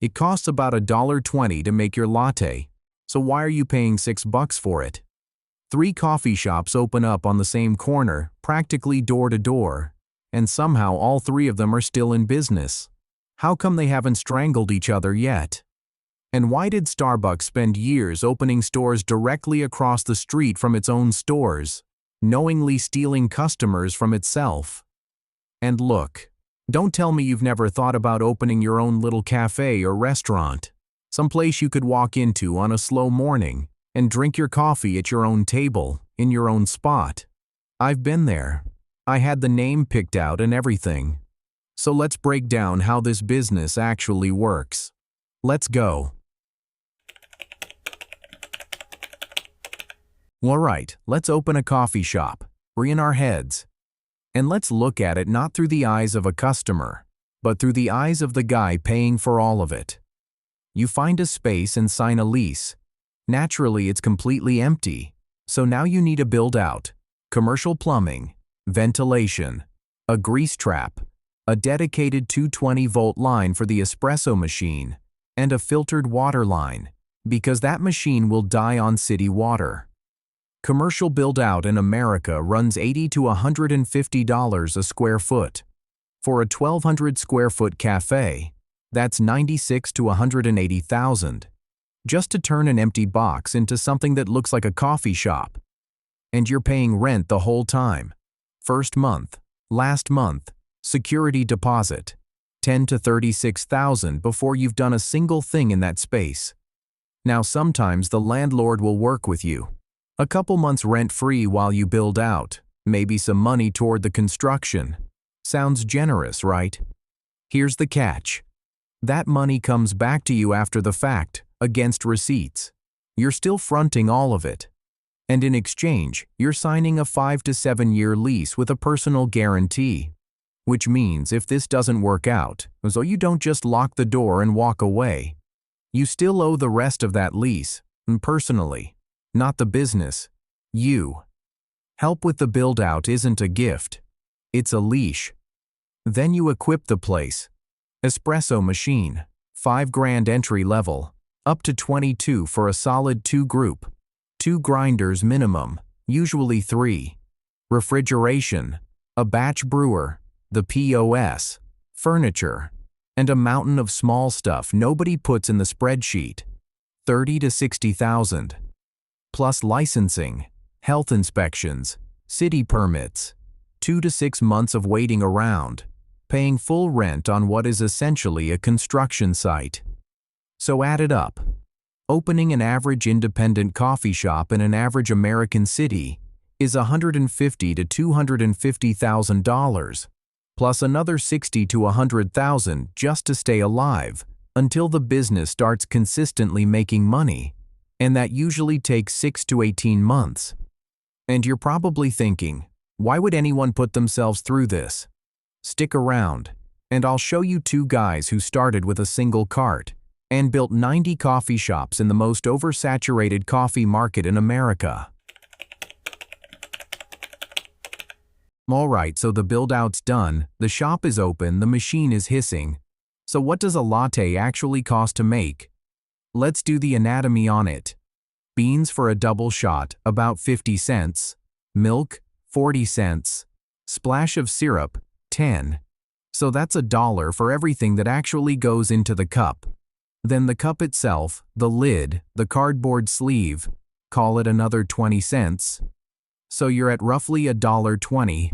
It costs about $1.20 to make your latte, so why are you paying $6 for it? 3 coffee shops open up on the same corner, practically door to door, and somehow all 3 of them are still in business. How come they haven't strangled each other yet? And why did Starbucks spend years opening stores directly across the street from its own stores, knowingly stealing customers from itself? And look, don't tell me you've never thought about opening your own little cafe or restaurant, someplace you could walk into on a slow morning and drink your coffee at your own table, in your own spot. I've been there. I had the name picked out and everything. So let's break down how this business actually works. Let's go. Alright, let's open a coffee shop. We're in our heads. And let's look at it not through the eyes of a customer, but through the eyes of the guy paying for all of it. You find a space and sign a lease. Naturally, it's completely empty, so now you need a build-out, commercial plumbing, ventilation, a grease trap, a dedicated 220-volt line for the espresso machine, and a filtered water line, because that machine will die on city water. Commercial build-out in America runs $80 to $150 a square foot. For a 1,200 square foot cafe, that's $96,000 to $180,000. Just to turn an empty box into something that looks like a coffee shop. And you're paying rent the whole time. First month, last month, security deposit, $10,000 to $36,000 before you've done a single thing in that space. Now sometimes the landlord will work with you. A couple months rent-free while you build out, maybe some money toward the construction. Sounds generous, right? Here's the catch. That money comes back to you after the fact, against receipts. You're still fronting all of it. And in exchange, you're signing a 5 to 7 year lease with a personal guarantee. Which means if this doesn't work out, so you don't just lock the door and walk away. You still owe the rest of that lease, personally. Not the business. You. Help with the build-out isn't a gift. It's a leash. Then you equip the place. Espresso machine, $5,000 entry level, up to 22 for a solid 2 group. 2 grinders minimum, usually 3. Refrigeration, a batch brewer, the POS, furniture, and a mountain of small stuff nobody puts in the spreadsheet. $30,000 to $60,000. Plus licensing, health inspections, city permits, 2 to 6 months of waiting around, paying full rent on what is essentially a construction site. So add it up. Opening an average independent coffee shop in an average American city is $150,000 to $250,000, plus another $60,000 to $100,000 just to stay alive, until the business starts consistently making money. And that usually takes 6 to 18 months. And you're probably thinking, why would anyone put themselves through this? Stick around, and I'll show you 2 guys who started with a single cart and built 90 coffee shops in the most oversaturated coffee market in America. Alright, so the build-out's done, the shop is open, the machine is hissing. So what does a latte actually cost to make? Let's do the anatomy on it. Beans for a double shot, about 50 cents. Milk, 40 cents. Splash of syrup, 10. So that's $1 for everything that actually goes into the cup. Then the cup itself, the lid, the cardboard sleeve, call it another 20 cents. So you're at roughly $1.20.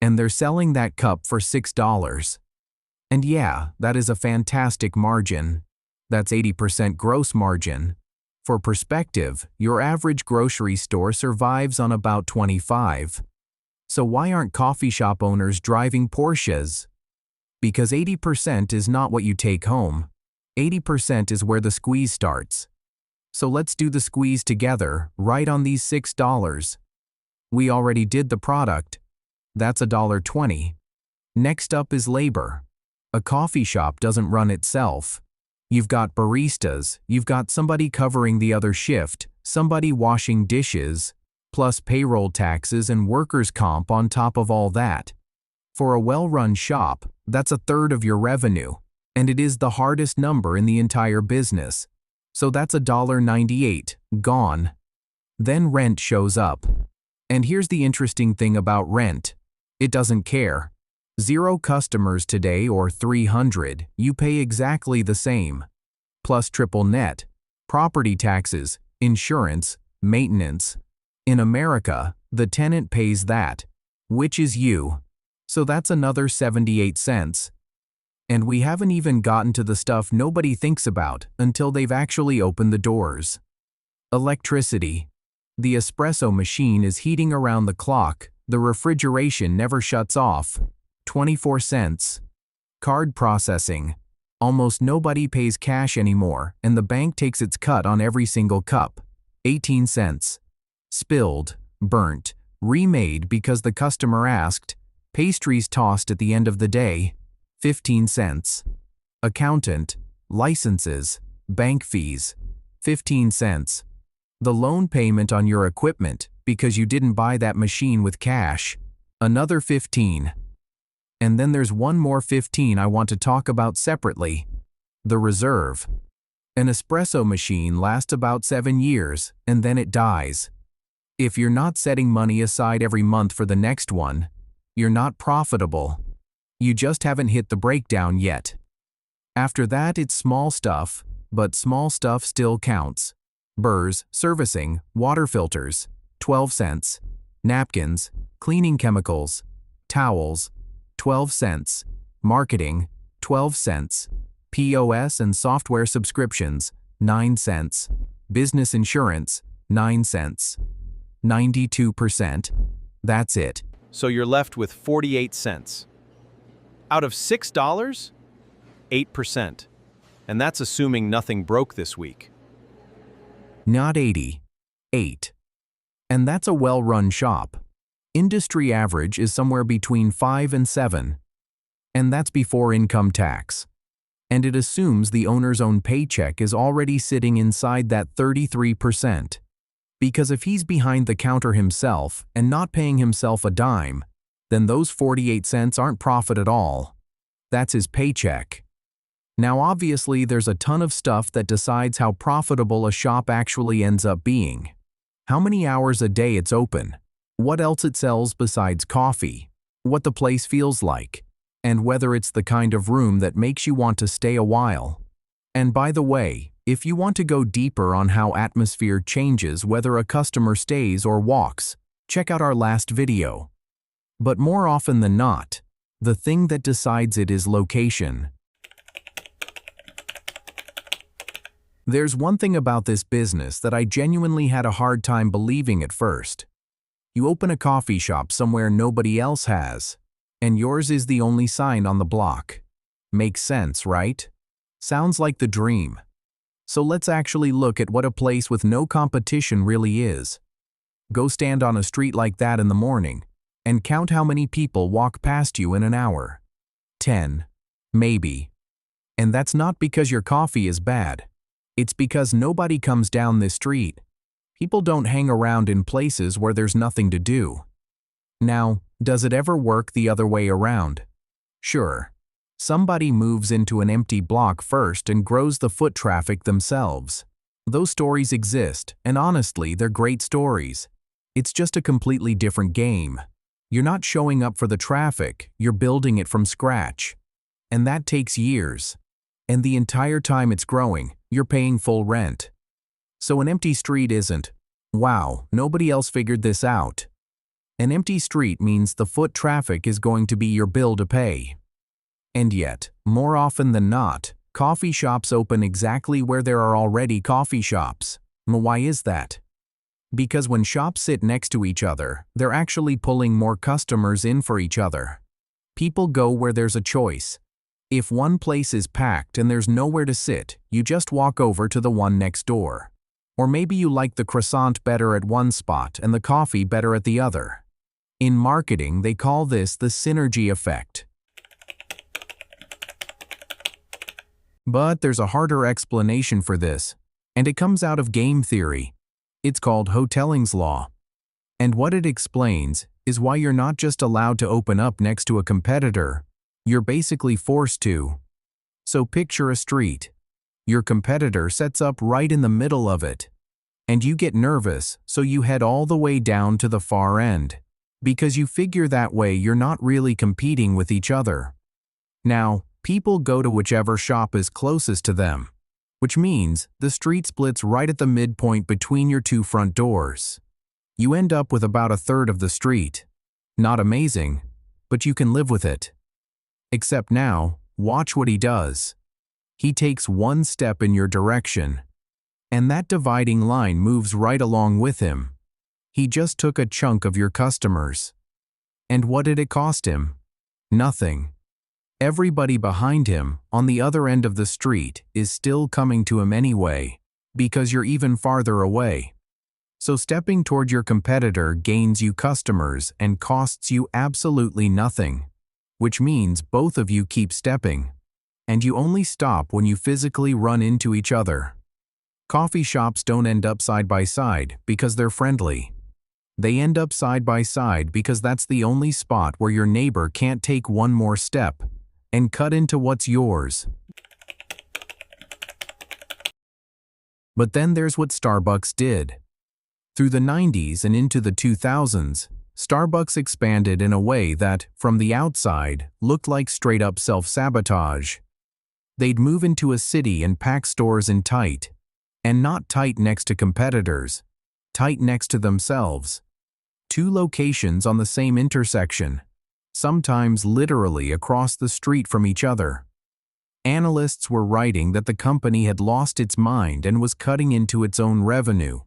And they're selling that cup for $6. And yeah, that is a fantastic margin. That's 80% gross margin. For perspective, your average grocery store survives on about 25. So why aren't coffee shop owners driving Porsches? Because 80% is not what you take home. 80% is where the squeeze starts. So let's do the squeeze together, right on these $6. We already did the product. That's $1.20. Next up is labor. A coffee shop doesn't run itself. You've got baristas, you've got somebody covering the other shift, somebody washing dishes, plus payroll taxes and workers' comp on top of all that. For a well-run shop, that's 1/3 of your revenue. And it is the hardest number in the entire business. So that's $1.98, gone. Then rent shows up. And here's the interesting thing about rent. It doesn't care. 0 customers today or 300, you pay exactly the same. Plus triple net, property taxes, insurance, maintenance. In America, the tenant pays that, which is you. So that's another 78 cents. And we haven't even gotten to the stuff nobody thinks about until they've actually opened the doors. Electricity. The espresso machine is heating around the clock, the refrigeration never shuts off. 24 cents. Card processing. Almost nobody pays cash anymore, and the bank takes its cut on every single cup. 18 cents. Spilled, burnt, remade because the customer asked. Pastries tossed at the end of the day. 15 cents. Accountant, licenses, bank fees. 15 cents. The loan payment on your equipment because you didn't buy that machine with cash. Another 15. And then there's one more 15 I want to talk about separately. The reserve. An espresso machine lasts about 7 years, and then it dies. If you're not setting money aside every month for the next one, you're not profitable. You just haven't hit the breakdown yet. After that, it's small stuff, but small stuff still counts. Burrs, servicing, water filters, 12 cents. Napkins, cleaning chemicals, towels, 12 cents. Marketing, 12 cents. POS and software subscriptions, 9 cents. Business insurance, 9 cents. 92%. That's it. So you're left with 48 cents. Out of $6, 8%. And that's assuming nothing broke this week. Not 80. 8. And that's a well-run shop. Industry average is somewhere between 5 and 7. And that's before income tax. And it assumes the owner's own paycheck is already sitting inside that 33%. Because if he's behind the counter himself and not paying himself a dime, then those 48 cents aren't profit at all. That's his paycheck. Now obviously there's a ton of stuff that decides how profitable a shop actually ends up being. How many hours a day it's open, what else it sells besides coffee, what the place feels like, and whether it's the kind of room that makes you want to stay a while. And by the way, if you want to go deeper on how atmosphere changes whether a customer stays or walks, check out our last video. But more often than not, the thing that decides it is location. There's one thing about this business that I genuinely had a hard time believing at first. You open a coffee shop somewhere nobody else has, and yours is the only sign on the block. Makes sense, right? Sounds like the dream. So let's actually look at what a place with no competition really is. Go stand on a street like that in the morning, and count how many people walk past you in an hour. 10. Maybe. And that's not because your coffee is bad. It's because nobody comes down this street. People don't hang around in places where there's nothing to do. Now, does it ever work the other way around? Sure. Somebody moves into an empty block first and grows the foot traffic themselves. Those stories exist, and honestly, they're great stories. It's just a completely different game. You're not showing up for the traffic, you're building it from scratch. And that takes years. And the entire time it's growing, you're paying full rent. So an empty street isn't, wow, nobody else figured this out. An empty street means the foot traffic is going to be your bill to pay. And yet, more often than not, coffee shops open exactly where there are already coffee shops. Why is that? Because when shops sit next to each other, they're actually pulling more customers in for each other. People go where there's a choice. If one place is packed and there's nowhere to sit, you just walk over to the one next door. Or maybe you like the croissant better at one spot and the coffee better at the other. In marketing, they call this the synergy effect. But there's a harder explanation for this, and it comes out of game theory. It's called HOTELLING'S Law. And what it explains is why you're not just allowed to open up next to a competitor, you're basically forced to. So picture a street. Your competitor sets up right in the middle of it. And you get nervous, so you head all the way down to the far end. Because you figure that way you're not really competing with each other. Now, people go to whichever shop is closest to them, which means the street splits right at the midpoint between your two front doors. You end up with about a third of the street. Not amazing, but you can live with it. Except now, watch what he does. He takes one step in your direction, and that dividing line moves right along with him. He just took a chunk of your customers. And what did it cost him? Nothing. Everybody behind him, on the other end of the street, is still coming to him anyway, because you're even farther away. So stepping toward your competitor gains you customers and costs you absolutely nothing, which means both of you keep stepping, and you only stop when you physically run into each other. Coffee shops don't end up side by side because they're friendly. They end up side by side because that's the only spot where your neighbor can't take one more step and cut into what's yours. But then there's what Starbucks did. Through the 90s and into the 2000s, Starbucks expanded in a way that, from the outside, looked like straight-up self-sabotage. They'd move into a city and pack stores in tight, and not tight next to competitors, tight next to themselves. 2 locations on the same intersection, sometimes literally across the street from each other. Analysts were writing that the company had lost its mind and was cutting into its own revenue.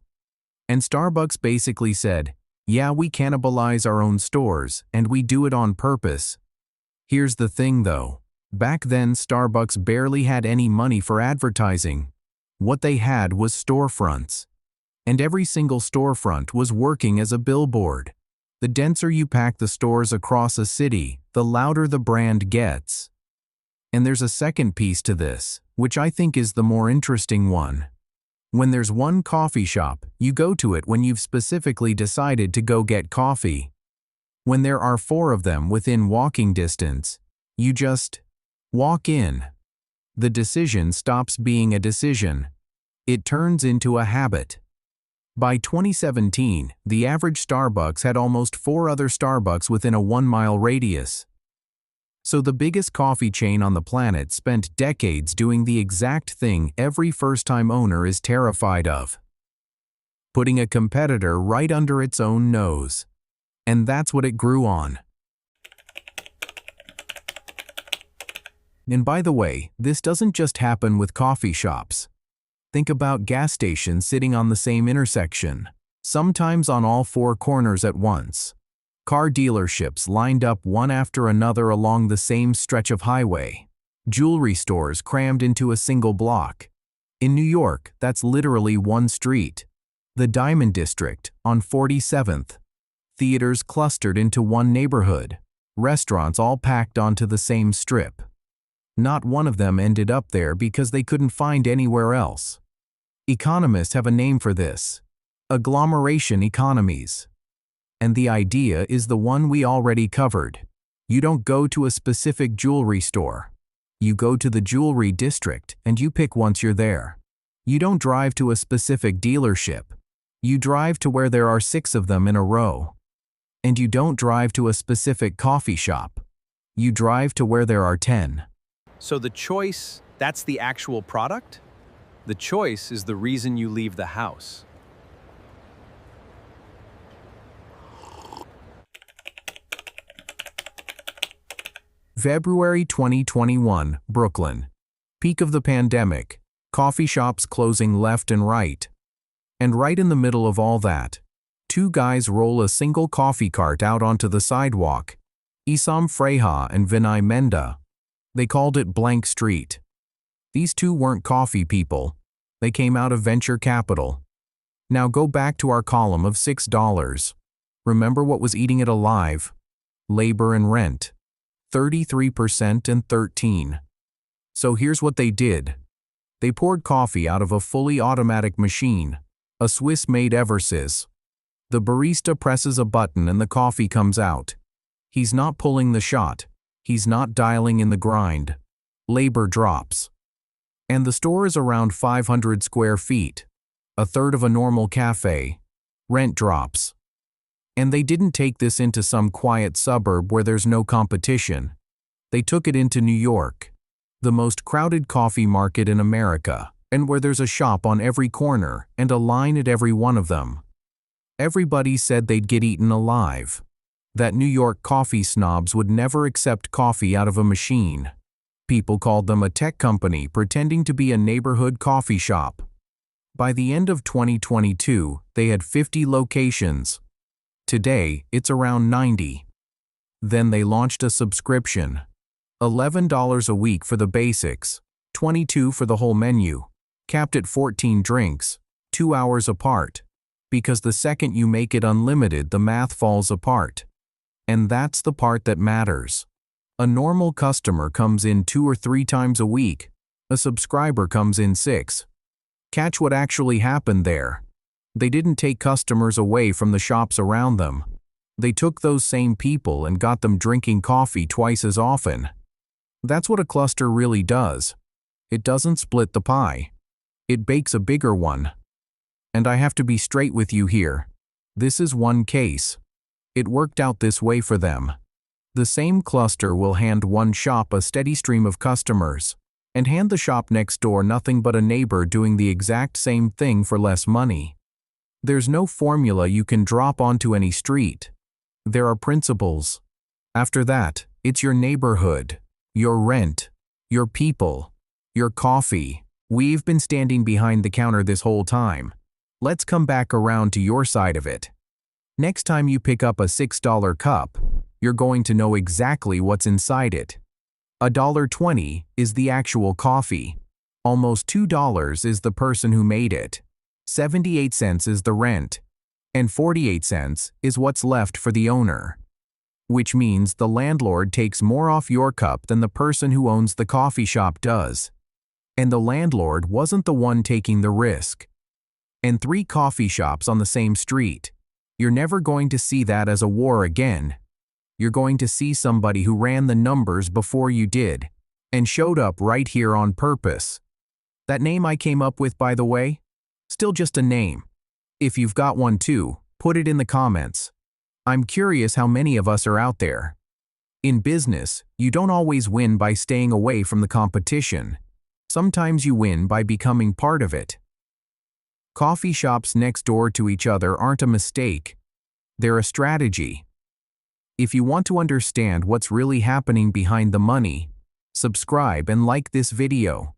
And Starbucks basically said, yeah, we cannibalize our own stores, and we do it on purpose. Here's the thing though. Back then Starbucks barely had any money for advertising. What they had was storefronts. And every single storefront was working as a billboard. The denser you pack the stores across a city, the louder the brand gets. And there's a second piece to this, which I think is the more interesting one. When there's one coffee shop, you go to it when you've specifically decided to go get coffee. When there are 4 of them within walking distance, you just walk in. The decision stops being a decision. It turns into a habit. By 2017, the average Starbucks had almost 4 other Starbucks within a 1-mile radius. So the biggest coffee chain on the planet spent decades doing the exact thing every first-time owner is terrified of. Putting a competitor right under its own nose. And that's what it grew on. And by the way, this doesn't just happen with coffee shops. Think about gas stations sitting on the same intersection, sometimes on all 4 corners at once. Car dealerships lined up one after another along the same stretch of highway. Jewelry stores crammed into a single block. In New York, that's literally one street. The Diamond District, on 47th. Theaters clustered into one neighborhood. Restaurants all packed onto the same strip. Not one of them ended up there because they couldn't find anywhere else. Economists have a name for this: agglomeration economies. And the idea is the one we already covered. You don't go to a specific jewelry store. You go to the jewelry district and you pick once you're there. You don't drive to a specific dealership. You drive to where there are 6 of them in a row. And you don't drive to a specific coffee shop. You drive to where there are 10. So the choice, that's the actual product? The choice is the reason you leave the house. February 2021, Brooklyn. Peak of the pandemic. Coffee shops closing left and right. And right in the middle of all that, 2 guys roll a single coffee cart out onto the sidewalk. Isam Freha and Vinay Menda. They called it Blank Street. These 2 weren't coffee people. They came out of venture capital. Now go back to our column of $6. Remember what was eating it alive? Labor and rent. 33% and 13%. So here's what they did. They poured coffee out of a fully automatic machine, a Swiss-made Eversys. The barista presses a button and the coffee comes out. He's not pulling the shot. He's not dialing in the grind. labor drops. And the store is around 500 square feet, a third of a normal cafe. Rent drops. And they didn't take this into some quiet suburb where there's no competition. They took it into New York, the most crowded coffee market in America, and where there's a shop on every corner and a line at every one of them. Everybody said they'd get eaten alive, that New York coffee snobs would never accept coffee out of a machine. People called them a tech company pretending to be a neighborhood coffee shop. By the end of 2022, they had 50 locations. Today, it's around 90. Then they launched a subscription. $11 a week for the basics, $22 for the whole menu, capped at 14 drinks, 2 hours apart. Because the second you make it unlimited, the math falls apart. And that's the part that matters. A normal customer comes in 2 or 3 times a week. A subscriber comes in 6. Catch what actually happened there. They didn't take customers away from the shops around them. They took those same people and got them drinking coffee twice as often. That's what a cluster really does. It doesn't split the pie. It bakes a bigger one. And I have to be straight with you here. This is one case. It worked out this way for them. The same cluster will hand one shop a steady stream of customers, and hand the shop next door nothing but a neighbor doing the exact same thing for less money. There's no formula you can drop onto any street. There are principles. After that, it's your neighborhood, your rent, your people, your coffee. We've been standing behind the counter this whole time. Let's come back around to your side of it. Next time you pick up a $6 cup, you're going to know exactly what's inside it. $1.20 is the actual coffee. Almost $2 is the person who made it. 78 cents is the rent. And 48 cents is what's left for the owner. Which means the landlord takes more off your cup than the person who owns the coffee shop does. And the landlord wasn't the one taking the risk. And 3 coffee shops on the same street. You're never going to see that as a war again. You're going to see somebody who ran the numbers before you did, and showed up right here on purpose. That name I came up with, by the way, still just a name. If you've got one too, put it in the comments. I'm curious how many of us are out there. In business, you don't always win by staying away from the competition. Sometimes you win by becoming part of it. Coffee shops next door to each other aren't a mistake. They're a strategy. If you want to understand what's really happening behind the money, subscribe and like this video.